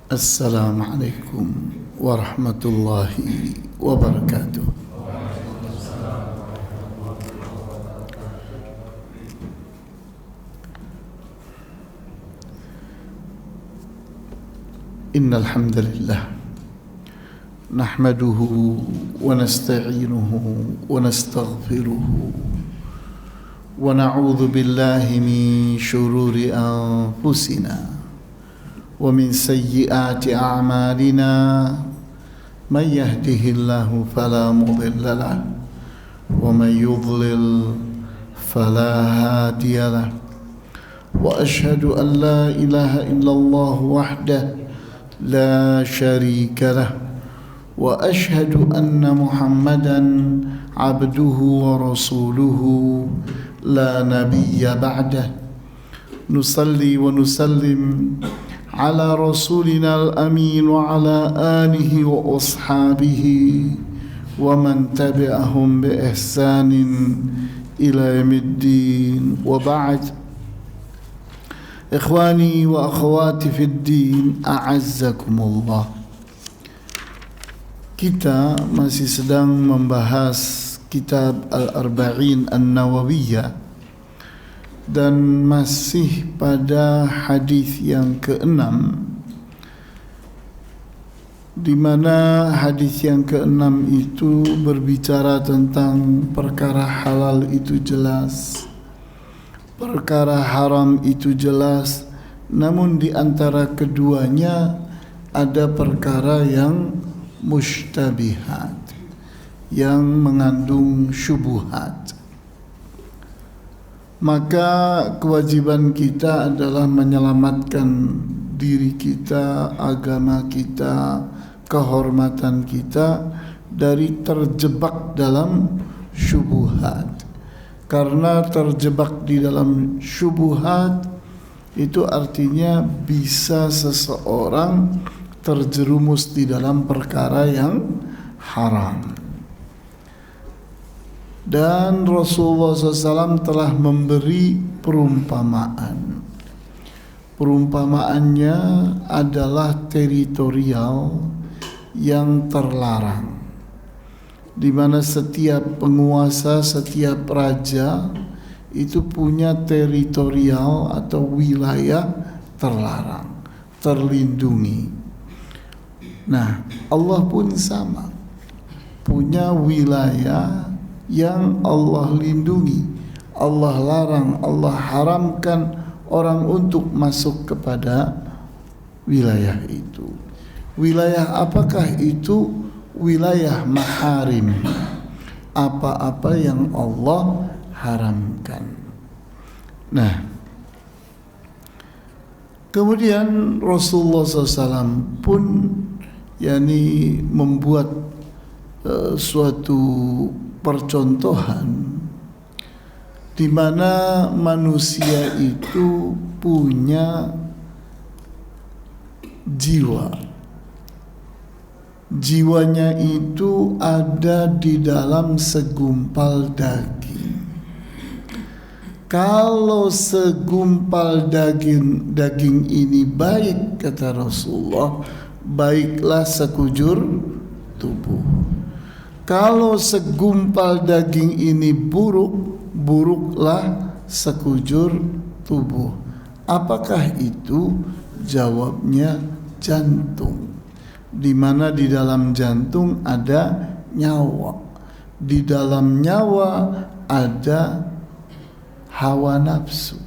Assalamualaikum warahmatullahi wabarakatuh. Innal hamdalillah nahmaduhu wa nasta'inuhu wa nastaghfiruhu wa na'udzu billahi min shururi anfusina wa min sayyiati a'malina may yahdihillahu fala mudilla lahu wa may yudlil fala hadiya lahu wa ashhadu an la ilaha illallah wahdahu la syarika lahu wa ashhadu anna muhammadan abduhu wa rasuluhu la nabiyya ba'dah. Nusalli wa nusallim ala rasulina al-amin wa ala alihi wa ashabihi wa man tabi'ahum bi ihsanin ila yaumiddin wa ba'd. Ikhwani wa akhwati fid din, a'azzakumullah. Kita masih sedang membahas kitab Al-Arba'in An-Nawawiyah dan masih pada hadis yang ke-6, di mana hadis yang ke-6 itu berbicara tentang perkara halal itu jelas, perkara haram itu jelas, namun di antara keduanya ada perkara yang mushtabihat, yang mengandung syubhat. Maka kewajiban kita adalah menyelamatkan diri kita, agama kita, kehormatan kita dari terjebak dalam syubhat. Karena terjebak di dalam syubhat itu artinya bisa seseorang terjerumus di dalam perkara yang haram. Dan Rasulullah SAW telah memberi perumpamaan. Perumpamaannya adalah teritorial yang terlarang, di mana setiap penguasa, setiap raja itu punya teritorial atau wilayah terlarang, terlindungi. Nah, Allah pun sama, punya wilayah yang Allah lindungi, Allah larang, Allah haramkan orang untuk masuk kepada wilayah itu. Wilayah apakah itu? Wilayah maharim, apa-apa yang Allah haramkan. Nah, kemudian Rasulullah SAW pun membuat suatu percontohan di mana manusia itu punya jiwa. Jiwanya itu ada di dalam segumpal daging. Kalau segumpal daging ini baik, kata Rasulullah, baiklah sekujur tubuh. Kalau segumpal daging ini buruk, buruklah sekujur tubuh. Apakah itu? Jawabnya jantung. Di mana di dalam jantung ada nyawa. Di dalam nyawa ada hawa nafsu.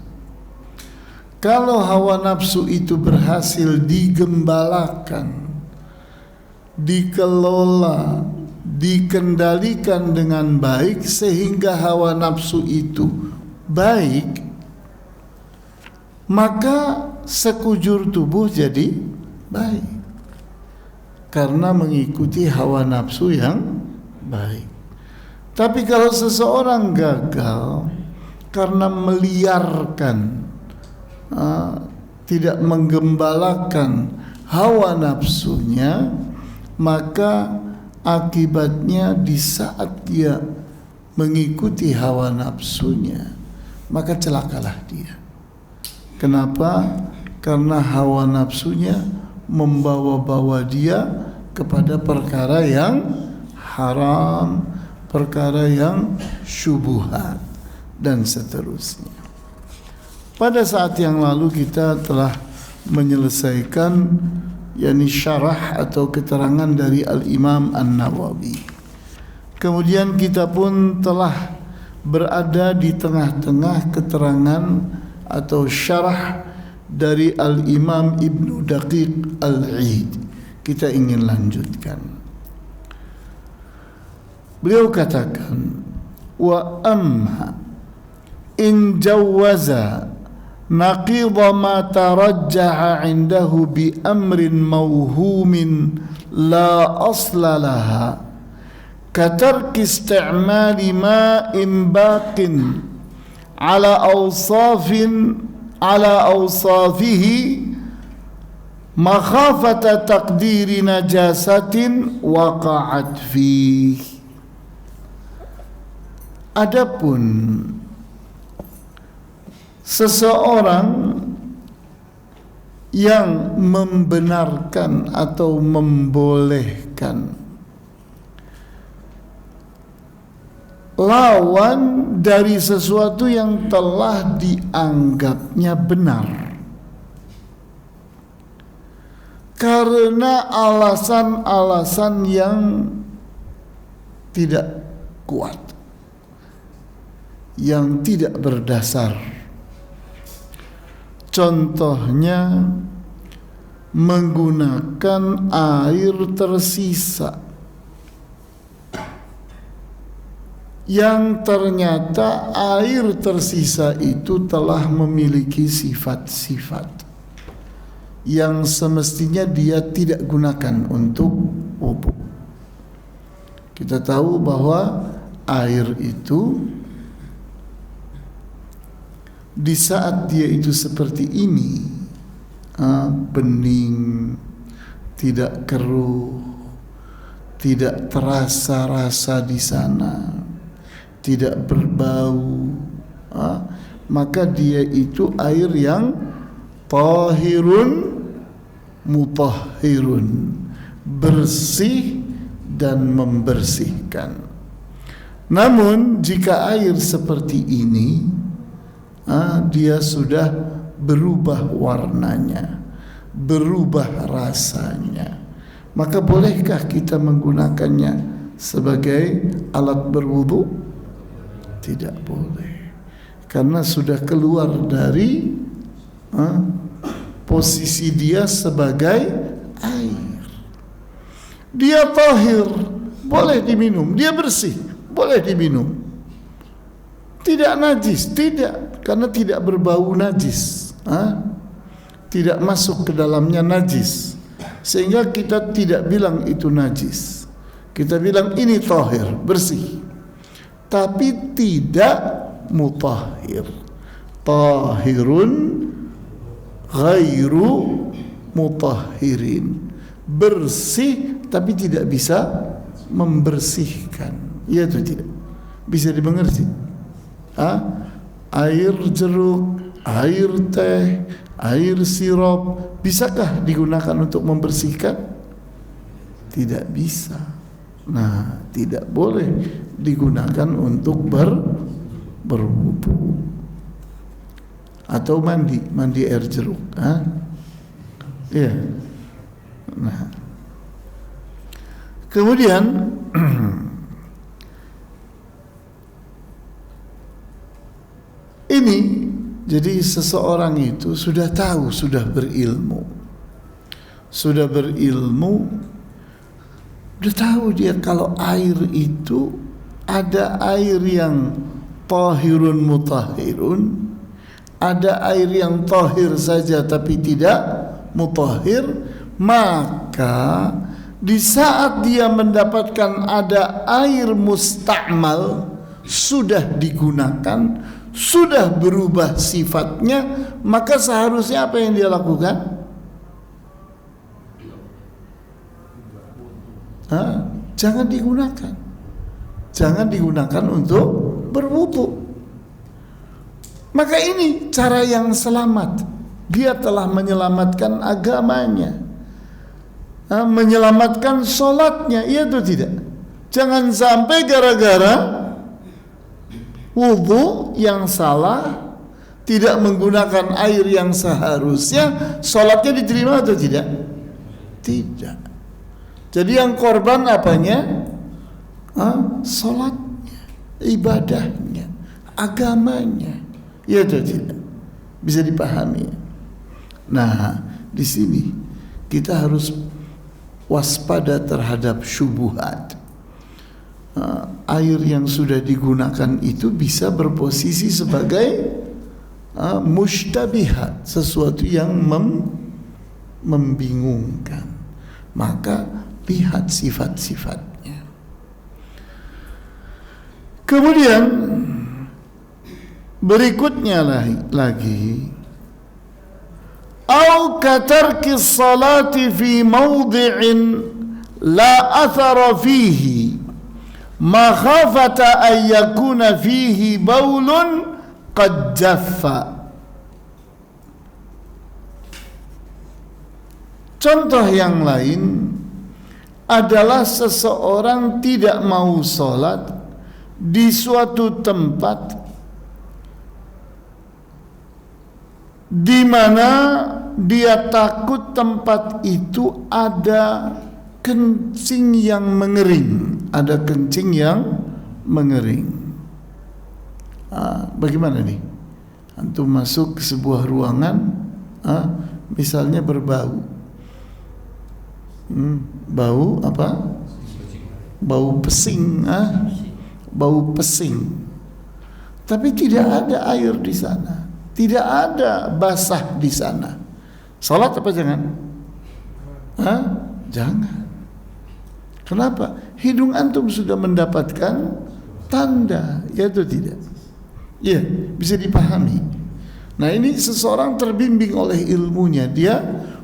Kalau hawa nafsu itu berhasil digembalakan, dikelola, dikendalikan dengan baik sehingga hawa nafsu itu baik, maka sekujur tubuh jadi baik karena mengikuti hawa nafsu yang baik. Tapi kalau seseorang gagal karena meliarkan, tidak menggembalakan hawa nafsunya, maka akibatnya di saat dia mengikuti hawa nafsunya, maka celakalah dia. Kenapa? Karena hawa nafsunya membawa-bawa dia kepada perkara yang haram, perkara yang syubhat dan seterusnya. Pada saat yang lalu kita telah menyelesaikan syarah atau keterangan dari Al-Imam An-Nawawi. Kemudian kita pun telah berada di tengah-tengah keterangan atau syarah dari Al-Imam Ibnu Daqiq Al-Id. Kita ingin lanjutkan. Beliau katakan, wa amma in jawaza naqid ma tarajjaha indahu bi amrin mawhumin la asla laha katarki isti'mali ma'in baqin ala awsafihi makhafata taqdiri najasatin waqa'at fih. Adapun seseorang yang membenarkan atau membolehkan lawan dari sesuatu yang telah dianggapnya benar karena alasan-alasan yang tidak kuat, yang tidak berdasar. Contohnya menggunakan air tersisa yang ternyata air tersisa itu telah memiliki sifat-sifat yang semestinya dia tidak gunakan untuk wudu. Kita tahu bahwa air itu di saat dia itu seperti ini, bening, tidak keruh, tidak terasa rasa di sana, tidak berbau, maka dia itu air yang tahirun mutahhirun, bersih dan membersihkan. Namun jika air seperti ini dia sudah berubah warnanya, berubah rasanya, maka bolehkah kita menggunakannya sebagai alat berwudu? Tidak boleh, karena sudah keluar dari posisi dia sebagai air. Dia tahir, boleh diminum. Dia bersih, boleh diminum. Tidak najis, tidak, karena tidak berbau najis, tidak masuk ke dalamnya najis, sehingga kita tidak bilang itu najis. Kita bilang ini tahir, bersih, tapi tidak mutahhir. Tahirun ghairu mutahhirin, bersih tapi tidak bisa membersihkan. Ya atau tidak? Bisa dimengerti? Air jeruk, air teh, air sirup, bisakah digunakan untuk membersihkan? Tidak bisa. Nah, tidak boleh digunakan untuk berwudu atau mandi air jeruk. Iya. Nah, kemudian ini jadi seseorang itu sudah tahu, sudah berilmu, sudah tahu dia kalau air itu ada air yang tahirun mutahhirun, ada air yang tahir saja tapi tidak mutahhir. Maka di saat dia mendapatkan ada air musta'mal, sudah digunakan, sudah berubah sifatnya, maka seharusnya apa yang dia lakukan? Jangan digunakan untuk berwudu. Maka ini cara yang selamat. Dia telah menyelamatkan agamanya. menyelamatkan sholatnya, iya atau tidak? Jangan sampai gara-gara wudhu yang salah, tidak menggunakan air yang seharusnya, sholatnya diterima atau tidak? Tidak. Jadi yang korban apanya? Sholatnya, ibadahnya, agamanya, iya atau tidak? Bisa dipahami. Nah, di sini kita harus waspada terhadap syubhat. Air yang sudah digunakan itu bisa berposisi sebagai mushtabihat, sesuatu yang membingungkan. Maka lihat sifat-sifatnya. Kemudian berikutnya lagi au katarki salati fi mawdi'in la athara fihi makhafata an yakuna fihi baulun qad jaffa. Contoh yang lain adalah seseorang tidak mau sholat di suatu tempat di mana dia takut tempat itu ada kencing yang mengering, ada kencing yang mengering. Bagaimana nih? Antum masuk ke sebuah ruangan, misalnya berbau, bau apa? Bau pesing, bau pesing. Tapi tidak ada air di sana, tidak ada basah di sana. Salat apa jangan? Jangan. Kenapa? Hidung antum sudah mendapatkan tanda, ya atau tidak? Ya, bisa dipahami. Nah, ini seseorang terbimbing oleh ilmunya. Dia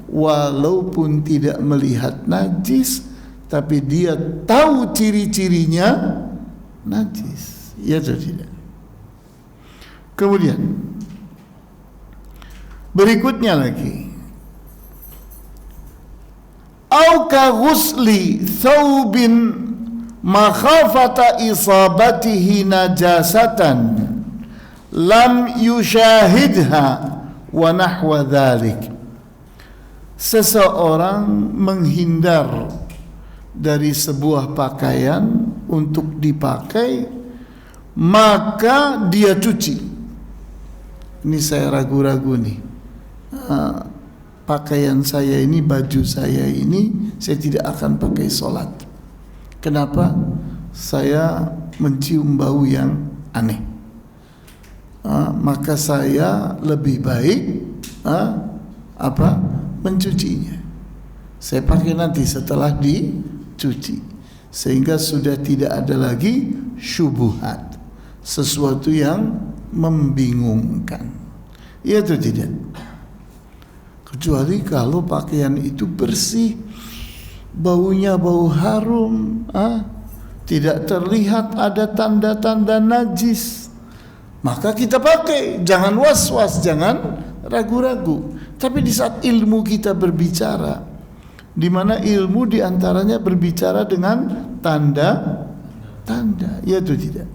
walaupun tidak melihat najis, tapi dia tahu ciri-cirinya najis, ya atau tidak? Kemudian berikutnya lagi, au ka ghusli thawbin makhafata isabatihi najasatan lam yushahidha wa nahwa dhalik. Seseorang menghindar dari sebuah pakaian untuk dipakai, maka dia cuci. Ini saya ragu-ragu nih, pakaian saya ini, baju saya ini, saya tidak akan pakai sholat. Kenapa? Saya mencium bau yang aneh. Maka saya lebih baik mencucinya. Saya pakai nanti setelah dicuci, sehingga sudah tidak ada lagi syubhat, sesuatu yang membingungkan. Iya atau tidak? Kecuali kalau pakaian itu bersih, baunya bau harum, tidak terlihat ada tanda-tanda najis, maka kita pakai. Jangan was-was, jangan ragu-ragu. Tapi di saat ilmu kita berbicara, di mana ilmu diantaranya berbicara dengan tanda-tanda, ya atau tidak?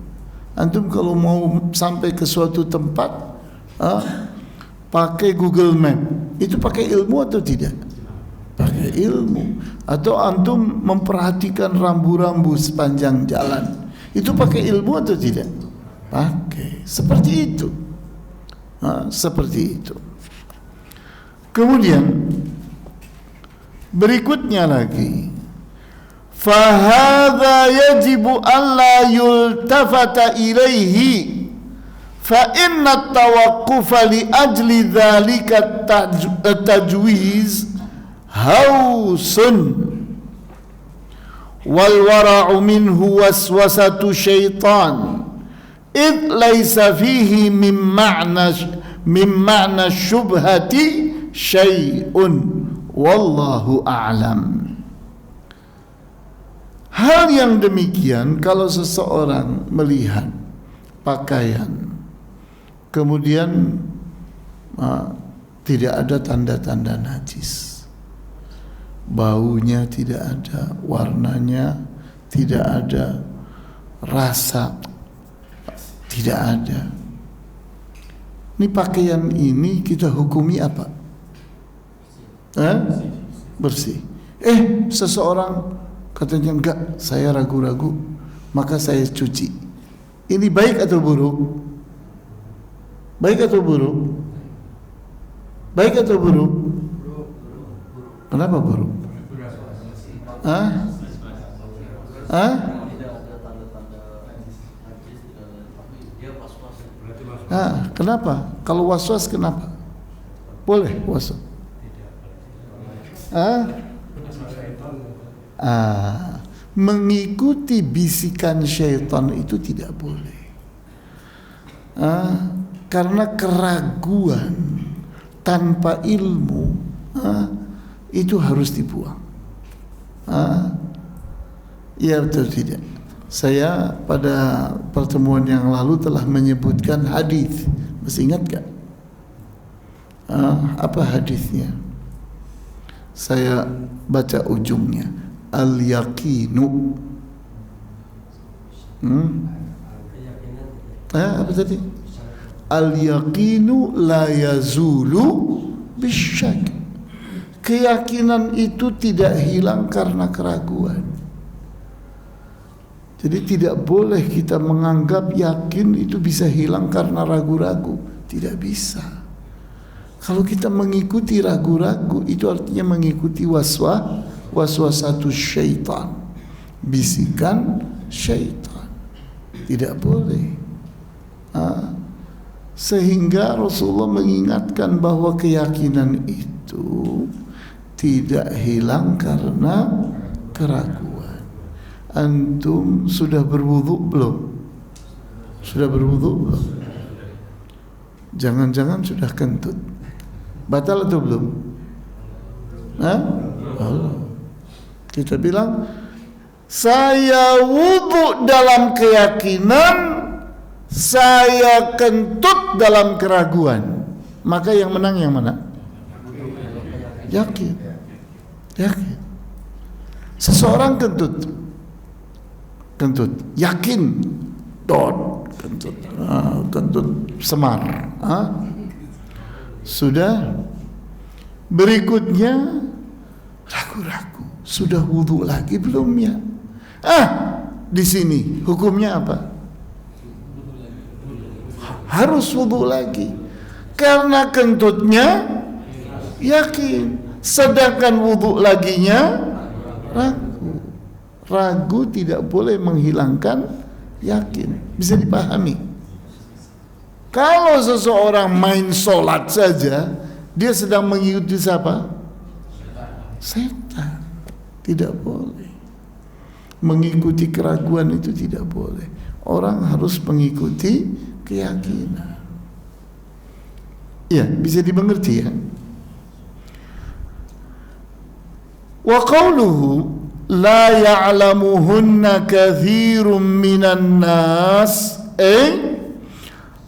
Antum kalau mau sampai ke suatu tempat, pakai Google Map, itu pakai ilmu atau tidak? Pakai ilmu. Atau antum memperhatikan rambu-rambu sepanjang jalan, itu pakai ilmu atau tidak? Pakai. Seperti itu. Seperti itu. Kemudian berikutnya lagi, fahadha yajibu alla yultafata ilaihi fa inna tawaqqufa li ajli dhalika tajwiz hausun wal wara'u minhu waswasatu syaitan id laysa fihi min ma'na syubhati syai'un wallahu a'lam. Hal yang demikian kalau seseorang melihat pakaian kemudian tidak ada tanda-tanda najis, baunya tidak ada, warnanya tidak ada, rasa tidak ada. Ini pakaian ini kita hukumi apa? Bersih. Seseorang katanya enggak, saya ragu-ragu, maka saya cuci. Ini baik atau buruk? Baik atau buruk? Baik atau buruk? Kenapa buruk? Kenapa? Kalau waswas kenapa? Boleh waswas? Mengikuti bisikan syaitan itu tidak boleh. Karena keraguan tanpa ilmu itu harus dibuang. Ya betul tidak? Saya pada pertemuan yang lalu telah menyebutkan hadis. Masih ingat gak? Apa hadisnya? Saya baca ujungnya. Al-yaqinu. Apa tadi? Al-yaqinu la yazulu bisyak. Keyakinan itu tidak hilang karena keraguan. Jadi tidak boleh kita menganggap yakin itu bisa hilang karena ragu-ragu. Tidak bisa. Kalau kita mengikuti ragu-ragu, itu artinya mengikuti waswasatu syaitan, bisikan syaitan. Tidak boleh. Sehingga Rasulullah mengingatkan bahwa keyakinan itu tidak hilang karena keraguan. Antum sudah berwudu belum? Sudah berwudu belum? Jangan-jangan sudah kentut. Batal atau belum? Kita bilang saya wudu dalam keyakinan, saya kentut dalam keraguan. Maka yang menang yang mana? Yakin. Seseorang kentut, yakin, kentut semar. Sudah. Berikutnya ragu-ragu, sudah wudu lagi belum ya? Di sini hukumnya apa? Harus wudu lagi, karena kentutnya yakin, sedangkan wudu laginya ragu. Ragu tidak boleh menghilangkan yakin. Bisa dipahami? Kalau seseorang main sholat saja, dia sedang mengikuti siapa? Setan. Tidak boleh. Mengikuti keraguan itu tidak boleh. Orang harus mengikuti keyakinan. Ya, bisa dimengerti ya. Wa qawluhu la ya'lamuhunna kathirun minan nas,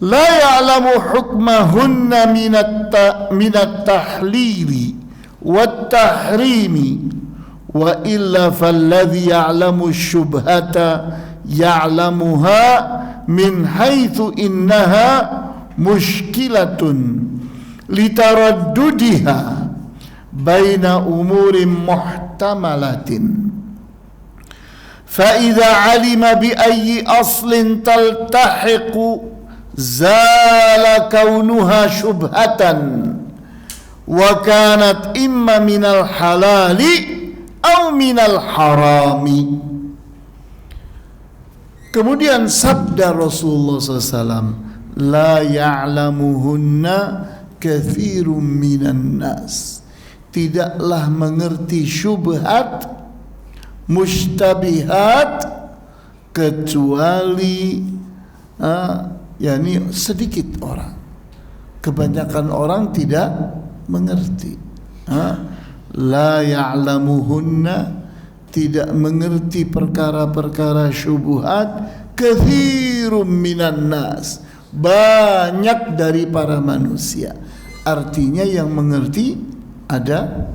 la ya'lamu hukmahunna minat tahlili wat tahrimi, wa illa falladhi ya'lamu syubhata ya'lamuha min haitsu innaha mushkilatun litaraddudiha baina umurin muhtamalatin. فإذا علم بأي أصل تلتحق زال كونها شبهة وكانت إما من الحلال أو من الحرام. Kemudian sabda Rasulullah SAW, la ya'lamuhunna kathirun minan nas, tidaklah mengerti syubhat, mustabihat, kecuali yakni sedikit orang. Kebanyakan orang tidak mengerti. La ya'lamuhunna, tidak mengerti perkara-perkara syubhat, kathirun minan nas, banyak dari para manusia. Artinya yang mengerti ada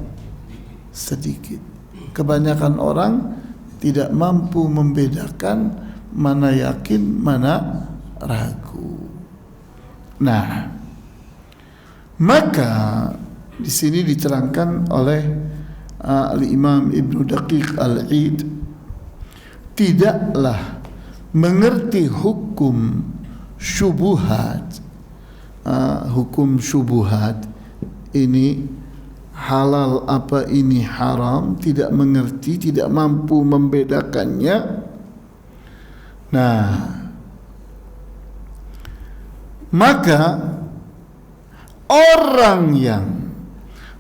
sedikit. Kebanyakan orang tidak mampu membedakan mana yakin, mana ragu. Nah, maka di sini diterangkan oleh Al-Imam Ibnu Daqiq Al-Id, tidaklah mengerti hukum syubhat, hukum syubhat ini halal apa ini haram, tidak mengerti, tidak mampu membedakannya. Nah, maka orang yang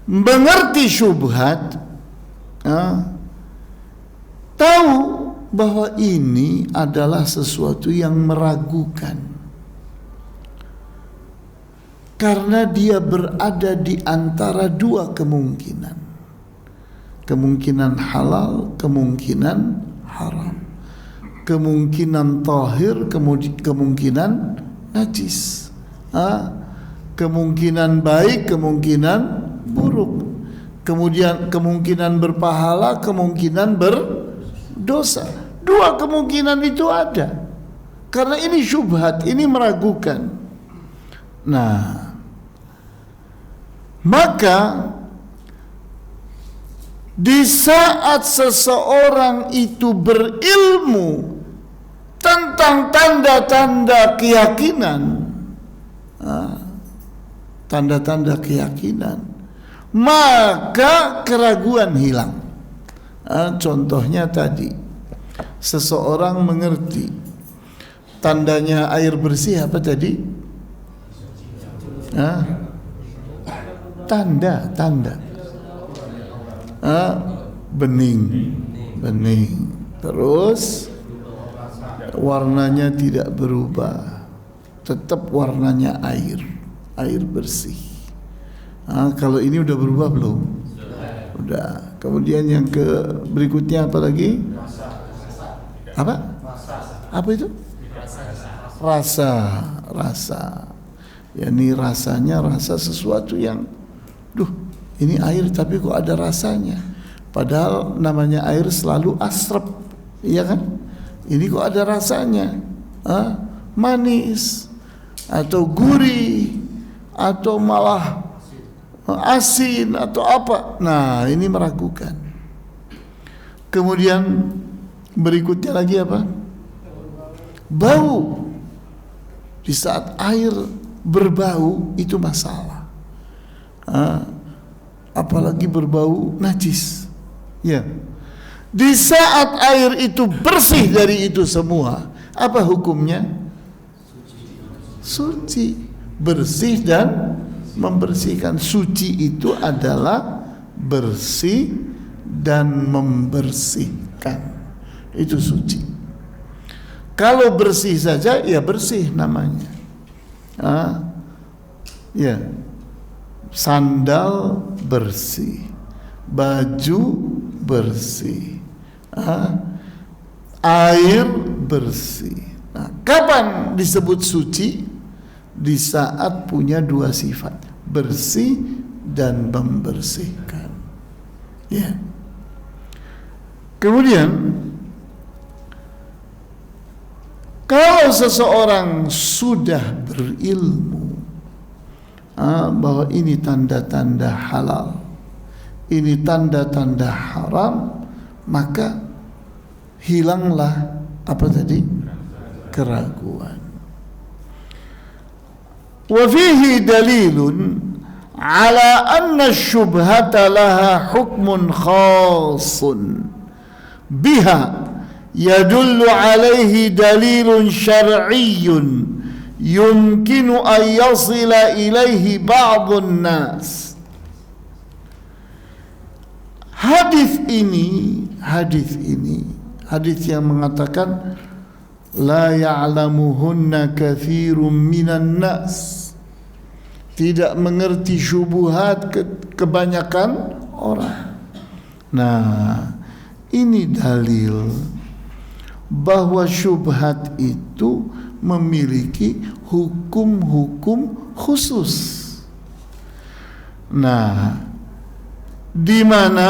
mengerti syubhat tahu bahwa ini adalah sesuatu yang meragukan, karena dia berada di antara dua kemungkinan, kemungkinan halal, kemungkinan haram, kemungkinan tahir, kemungkinan najis, kemungkinan baik, kemungkinan buruk, kemudian kemungkinan berpahala, kemungkinan berdosa. Dua kemungkinan itu ada, karena ini syubhat, ini meragukan. Nah, maka di saat seseorang itu berilmu tentang tanda-tanda keyakinan, tanda-tanda keyakinan, maka keraguan hilang. Contohnya tadi, seseorang mengerti tandanya air bersih apa tadi? Tanda bening, terus warnanya tidak berubah, tetap warnanya air bersih. Kalau ini udah berubah belum? Udah. Kemudian yang berikutnya apa lagi? Apa itu? Rasa. Yani rasanya rasa sesuatu yang, ini air tapi kok ada rasanya. Padahal namanya air selalu asrep, iya kan? Ini kok ada rasanya, manis atau gurih atau malah asin atau apa. Nah, ini meragukan. Kemudian berikutnya lagi apa? Bau. Di saat air berbau itu masalah. Apalagi berbau najis. Ya. Di saat air itu bersih dari itu semua, apa hukumnya? Suci. Bersih dan membersihkan. Suci itu adalah bersih dan membersihkan. Itu suci. Kalau bersih saja, ya bersih namanya. Ya, sandal bersih, baju bersih, air bersih. Nah, kapan disebut suci? Di saat punya dua sifat, bersih dan membersihkan. Ya. Kemudian kalau seseorang sudah berilmu bahwa ini tanda-tanda halal, ini tanda-tanda haram, maka hilanglah apa tadi? Keraguan. Wa fihi dalilun ala anna syubhata laha hukmun khasun biha yadullu alaihi dalilun syar'iyyun yumkinu an yasila ilaihi ba'dun nas. Hadis yang mengatakan la ya'lamuhunna katsirun minan nas, tidak mengerti syubhat kebanyakan orang. Nah, ini dalil bahwa syubhat itu memiliki hukum-hukum khusus. Nah, di mana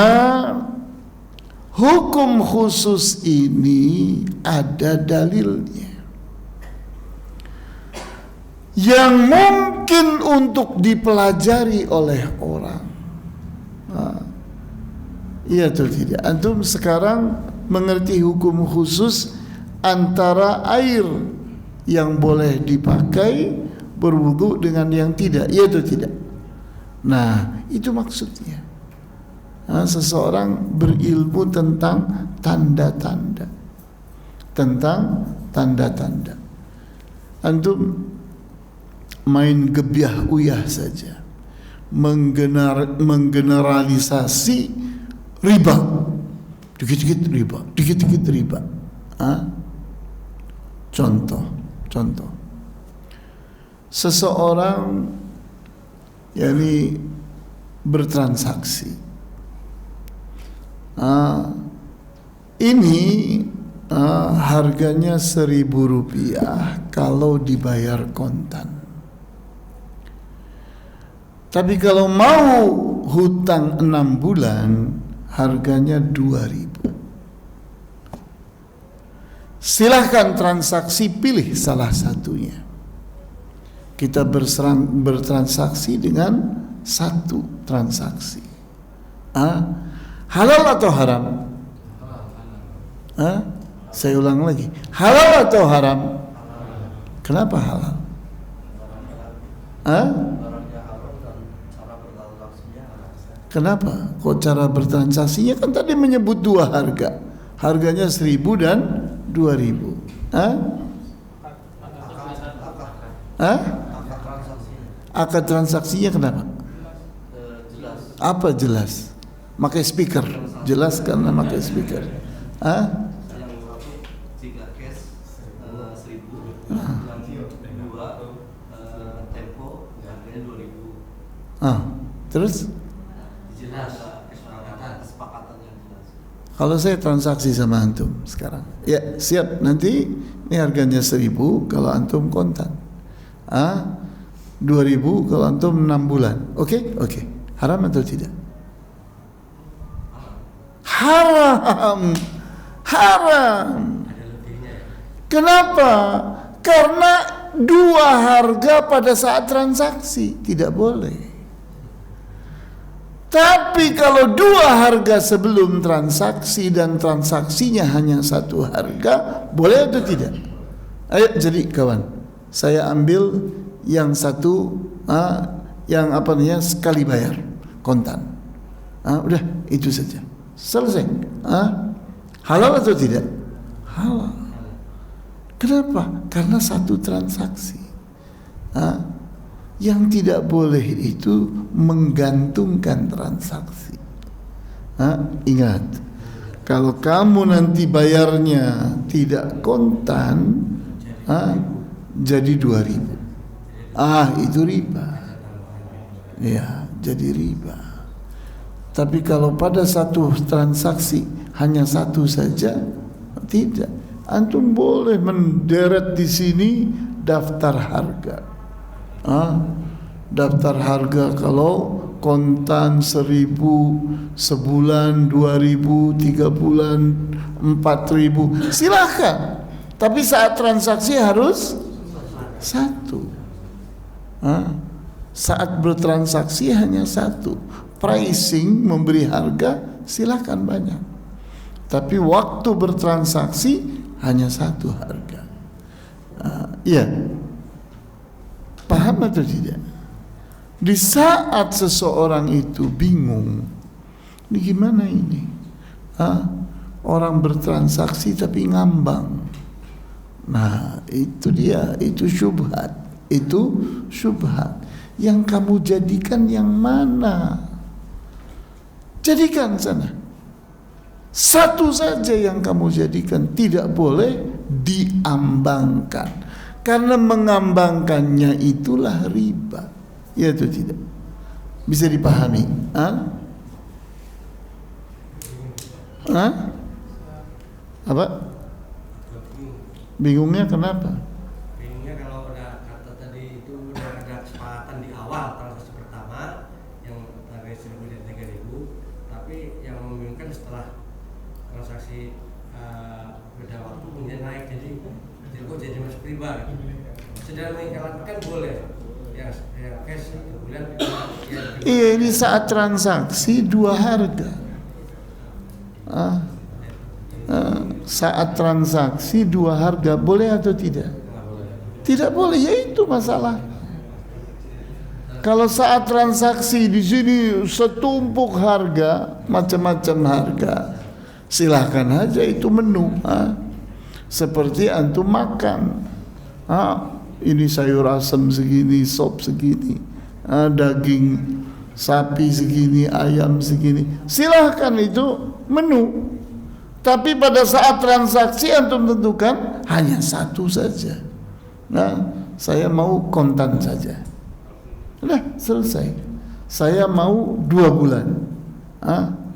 hukum khusus ini ada dalilnya yang mungkin untuk dipelajari oleh orang. Iya atau tidak? Antum sekarang mengerti hukum khusus antara air yang boleh dipakai berwudu dengan yang tidak, iya atau tidak? Nah, itu maksudnya. Seseorang berilmu tentang tanda-tanda. Tentang tanda-tanda. Antum main gebiah uyah saja, menggeneralisasi riba, dikit-dikit riba, dikit-dikit riba. Contoh, seseorang yakni bertransaksi. Ini harganya Rp1.000 kalau dibayar kontan. Tapi kalau mau hutang 6 bulan harganya 2.000. Silahkan transaksi, pilih salah satunya. Kita bertransaksi dengan satu transaksi. Halal atau haram? Saya ulang lagi. Halal atau haram? Kenapa halal? Kenapa? Kok cara bertransaksinya kan tadi menyebut dua harga. Harganya 1.000 dan 2.000. Akad transaksinya kenapa? Apa jelas? Pakai speaker. Jelas karena pakai speaker. Yang satu jika cash 1.000, yang kedua tempo harganya 2.000. Terus? Jelas kesepakatan yang jelas. Kalau saya transaksi sama antum sekarang, ya siap, nanti ini harganya 1.000 kalau antum kontan, 2.000 kalau antum 6 bulan. Oke. Haram atau tidak? Haram. Kenapa? Karena dua harga pada saat transaksi tidak boleh. Tapi kalau dua harga sebelum transaksi dan transaksinya hanya satu harga, boleh atau tidak? Ayo jadi kawan, saya ambil yang satu, yang apa namanya sekali bayar kontan. Udah itu saja, selesai. Halal atau tidak? Halal. Kenapa? Karena satu transaksi. Yang tidak boleh itu menggantungkan transaksi. Ingat, kalau kamu nanti bayarnya tidak kontan, jadi 2.000. Itu riba. Ya, jadi riba. Tapi kalau pada satu transaksi hanya satu saja, tidak. Antum boleh menderet di sini daftar harga. Daftar harga kalau kontan 1.000, sebulan 2.000, 3 bulan 4.000, silakan. Tapi saat transaksi harus satu. Saat bertransaksi hanya satu. Pricing memberi harga silakan banyak. Tapi waktu bertransaksi hanya satu harga. Iya. Paham atau tidak? Di saat seseorang itu bingung, ini gimana ini? Orang bertransaksi tapi ngambang. Nah, itu dia, itu syubhat. Itu syubhat. Yang kamu jadikan yang mana? Jadikan sana. Satu saja yang kamu jadikan, tidak boleh diambangkan. Karena mengambangkannya itulah riba. Ya atau tidak? Bisa dipahami? Apa? Bingungnya kenapa? Bingungnya kalau udah kata tadi itu udah ada kesepakatan di awal transaksi pertama yang harga 1.000 dan 3.000, tapi yang membingungkan setelah transaksi beda waktu kemudian naik jadi kok jadi masuk riba. Sedang mengikat kan boleh ya cash 1 bulan ya. Iya, ini saat transaksi dua harga. Saat transaksi dua harga boleh atau tidak? Tidak boleh, yaitu masalah. Kalau saat transaksi di sini setumpuk harga, macam-macam harga, silahkan aja itu menu. Seperti antum makan, ini sayur asam segini, sop segini, daging sapi segini, ayam segini, silahkan itu menu. Tapi pada saat transaksi antum tentukan hanya satu saja. Nah, saya mau kontan saja. Udah selesai. Saya mau 2 bulan.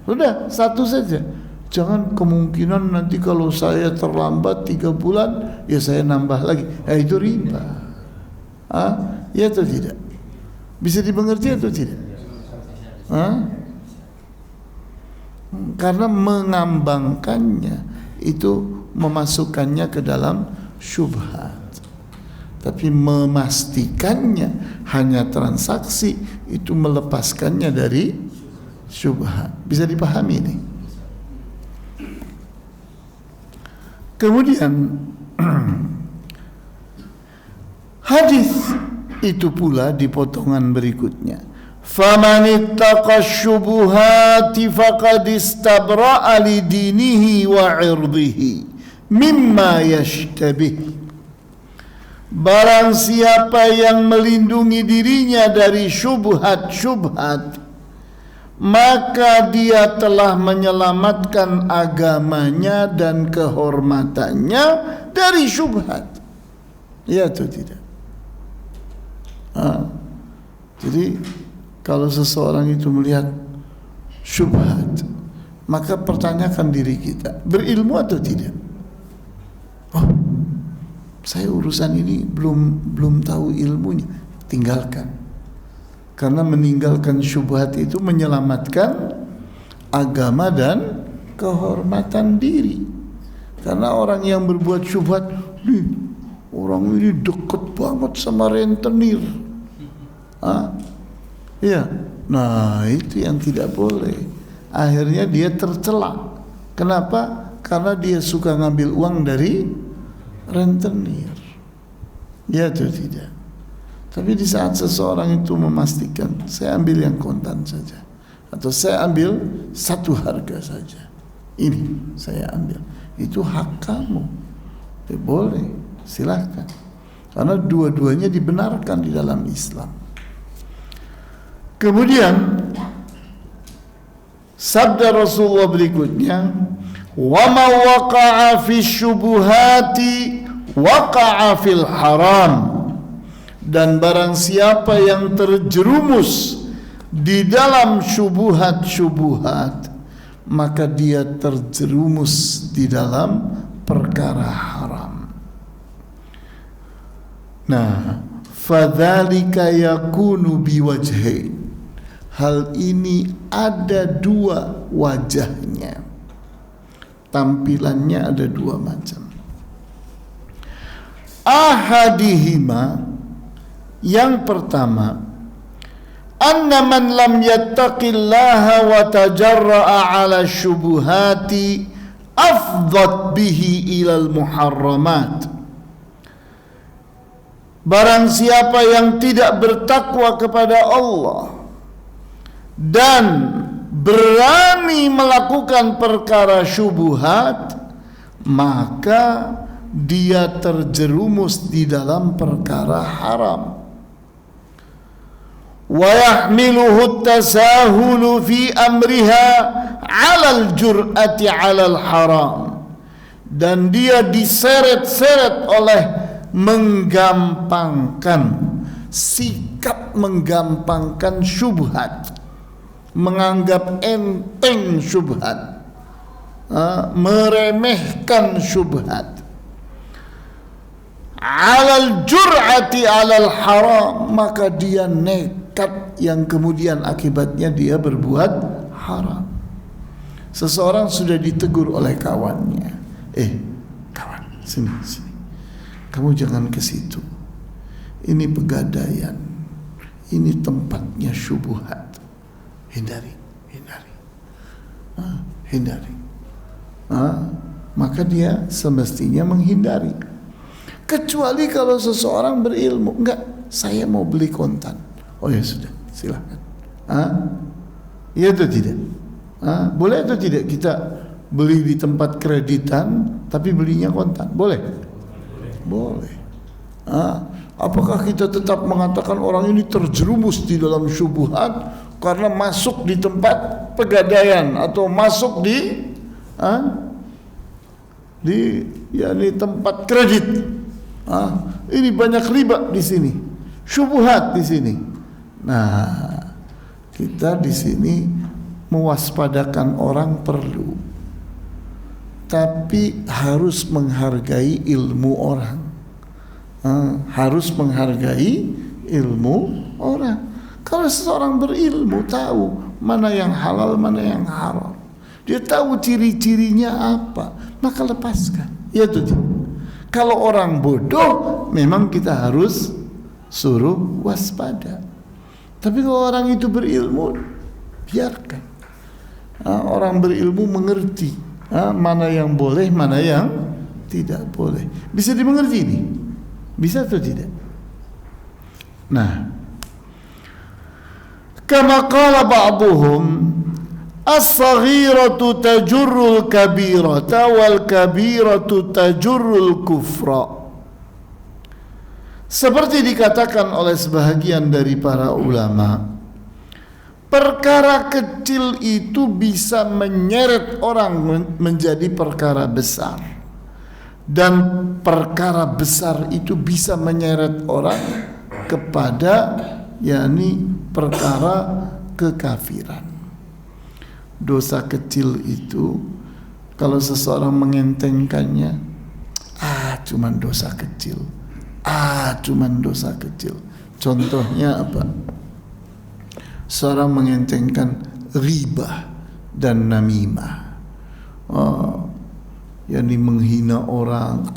Udah satu saja. Jangan kemungkinan nanti kalau saya terlambat 3 bulan, ya saya nambah lagi. Itu riba. Ya atau tidak? Bisa dimengerti atau tidak? Karena mengambangkannya itu memasukkannya ke dalam syubhat. Tapi memastikannya hanya transaksi itu melepaskannya dari syubhat. Bisa dipahami ini. Kemudian hadis itu pula di potongan berikutnya. Faman ittaqa syubuhati faqad istabra'a li dinihi wa 'irdihi mimma yashtabih. Barang siapa yang melindungi dirinya dari syubhat-syubhat, maka dia telah menyelamatkan agamanya dan kehormatannya dari syubhat. Ya atau tidak? Jadi kalau seseorang itu melihat syubhat, maka pertanyakan diri kita, berilmu atau tidak? Saya urusan ini belum tahu ilmunya, tinggalkan. Karena meninggalkan syubhat itu menyelamatkan agama dan kehormatan diri. Karena orang yang berbuat syubhat, orang ini deket banget sama rentenir. Ya, nah itu yang tidak boleh. Akhirnya dia tercela. Kenapa? Karena dia suka ngambil uang dari rentenir. Ya atau tidak? Tapi di saat seseorang itu memastikan, saya ambil yang kontan saja, atau saya ambil satu harga saja, ini saya ambil, itu hak kamu. Boleh, silahkan. Karena dua-duanya dibenarkan di dalam Islam. Kemudian sabda Rasulullah berikutnya, wa ma waqa'a fi syubuhati waqa'a fil haram. Dan barang siapa yang terjerumus di dalam syubuhat-syubuhat, maka dia terjerumus di dalam perkara haram. Nah, fadzalika yakunu biwajhain. Hal ini ada dua wajahnya. Tampilannya ada dua macam. Ahadihima, yang pertama, anna man lam yattaqillaha wa tajarra'a 'ala syubuhati afdhat bihi ilal muharramat. Barang siapa yang tidak bertakwa kepada Allah dan berani melakukan perkara syubhat, maka dia terjerumus di dalam perkara haram. Wa yahmiluhu at-tasahulu fi amriha 'ala al-jur'ati 'ala al-haram. Dan dia diseret-seret oleh menggampangkan, sikap menggampangkan syubhat, menganggap enteng syubhat, meremehkan syubhat, alal jur'ati alal haram, maka dia nekat yang kemudian akibatnya dia berbuat haram. Seseorang sudah ditegur oleh kawannya, kawan, sini, kamu jangan ke situ. Ini pegadaian, ini tempatnya syubhat. Hindari. Maka dia semestinya menghindari. Kecuali kalau seseorang berilmu, enggak, saya mau beli kontan. Oh ya sudah, silakan. Iya atau tidak? Boleh atau tidak kita beli di tempat kreditan tapi belinya kontan? Boleh? Boleh. Apakah kita tetap mengatakan orang ini terjerumus di dalam syubhat karena masuk di tempat pegadaian atau masuk di tempat kredit? Ini banyak riba di sini, syubhat di sini. Nah, kita di sini mewaspadakan orang perlu, tapi harus menghargai ilmu orang. Harus menghargai ilmu orang. Kalau seseorang berilmu tahu mana yang halal, mana yang haram, dia tahu ciri-cirinya apa, maka lepaskan. Ya tuh. Kalau orang bodoh, memang kita harus suruh waspada. Tapi kalau orang itu berilmu, biarkan. Orang berilmu mengerti mana yang boleh, mana yang tidak boleh. Bisa dimengerti ini? Bisa atau tidak? Nah, kama qala ba'duhum as-saghiratu tajurrul kabirata wal kabiratu tajurrul kufra. Seperti dikatakan oleh sebahagian dari para ulama, perkara kecil itu bisa menyeret orang menjadi perkara besar, dan perkara besar itu bisa menyeret orang kepada perkara kekafiran. Dosa kecil itu kalau seseorang mengentengkannya, cuman dosa kecil. Contohnya apa? Seorang mengentengkan riba dan namimah, menghina orang.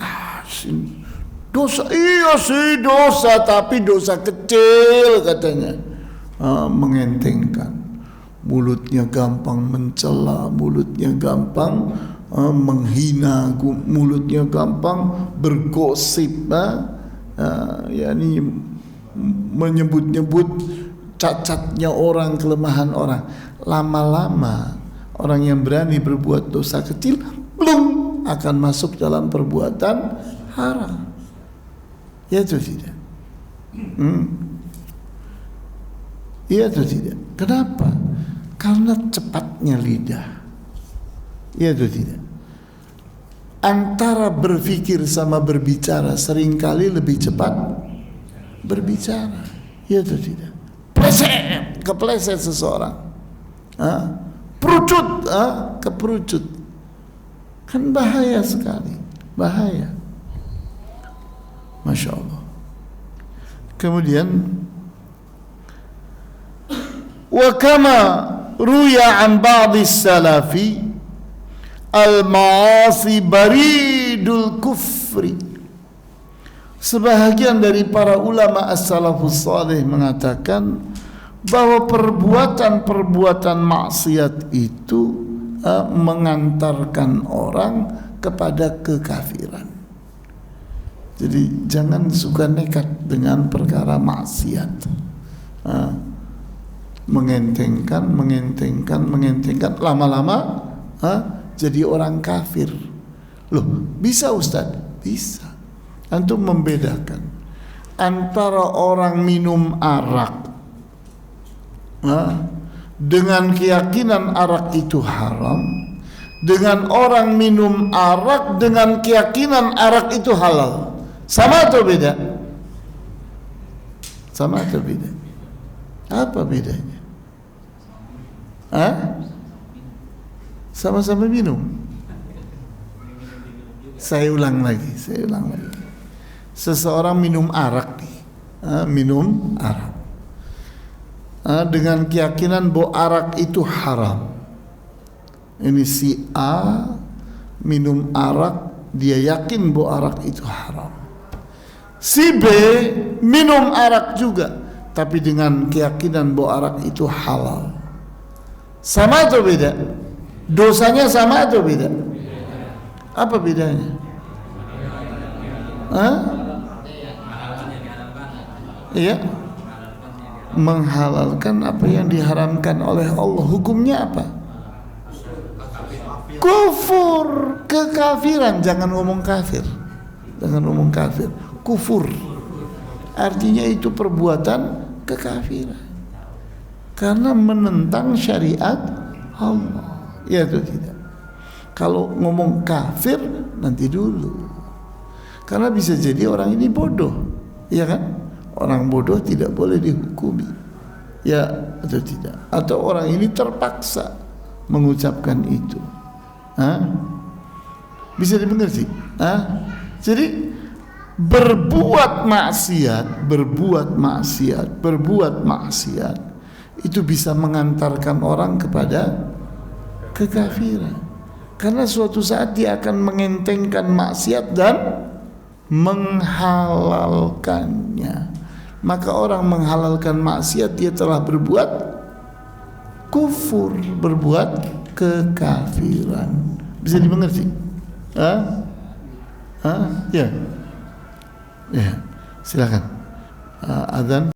Dosa, iya sih dosa, tapi dosa kecil katanya. Mengentengkan, mulutnya gampang mencela, mulutnya gampang menghina, mulutnya gampang bergosip, menyebut-nyebut cacatnya orang, kelemahan orang. Lama-lama orang yang berani berbuat dosa kecil belum akan masuk dalam perbuatan haram. Ya atau tidak? Iya atau tidak? Kenapa? Karena cepatnya lidah. Iya atau tidak? Antara berpikir sama berbicara seringkali lebih cepat berbicara. Iya atau tidak? Kepleset seseorang, perucut, keperucut, kan bahaya sekali, bahaya. Masya Allah. Kemudian wa kama ruya an ba'dhi salafi al-ma'asi baridul kufri. Sebahagian dari para ulama as-salafus salih mengatakan bahwa perbuatan-perbuatan maksiat itu mengantarkan orang kepada kekafiran. Jadi jangan suka nekat dengan perkara maksiat. Mengentengkan, lama-lama jadi orang kafir. Loh, bisa Ustaz? Bisa. Antum membedakan antara orang minum arak dengan keyakinan arak itu haram, dengan orang minum arak dengan keyakinan arak itu halal. Sama atau beda? Sama atau beda? Apa bedanya? Sama-sama minum. Saya ulang lagi. Seseorang minum arak nih, minum arak dengan keyakinan bahwa arak itu haram. Ini si A minum arak, dia yakin bahwa arak itu haram. Si B minum arak juga, tapi dengan keyakinan bahwa arak itu halal. Sama atau beda? Dosanya sama atau beda? Apa bedanya? Hah? Iya, menghalalkan apa yang diharamkan oleh Allah. Hukumnya apa? Kufur, kekafiran. Jangan ngomong kafir, jangan ngomong kafir. Kufur artinya itu perbuatan kekafiran karena menentang syariat Allah. Ya atau tidak? Kalau ngomong kafir nanti dulu, karena bisa jadi orang ini bodoh, ya kan? Orang bodoh tidak boleh dihukumi, ya atau tidak? Atau orang ini terpaksa mengucapkan itu. Hah? Bisa dimengerti? Hah? Jadi berbuat maksiat itu bisa mengantarkan orang kepada kekafiran, karena suatu saat dia akan mengentengkan maksiat dan menghalalkannya. Maka orang menghalalkan maksiat, dia telah berbuat kufur, berbuat kekafiran. Bisa dimengerti? Ya. Ya, silakan. Azan.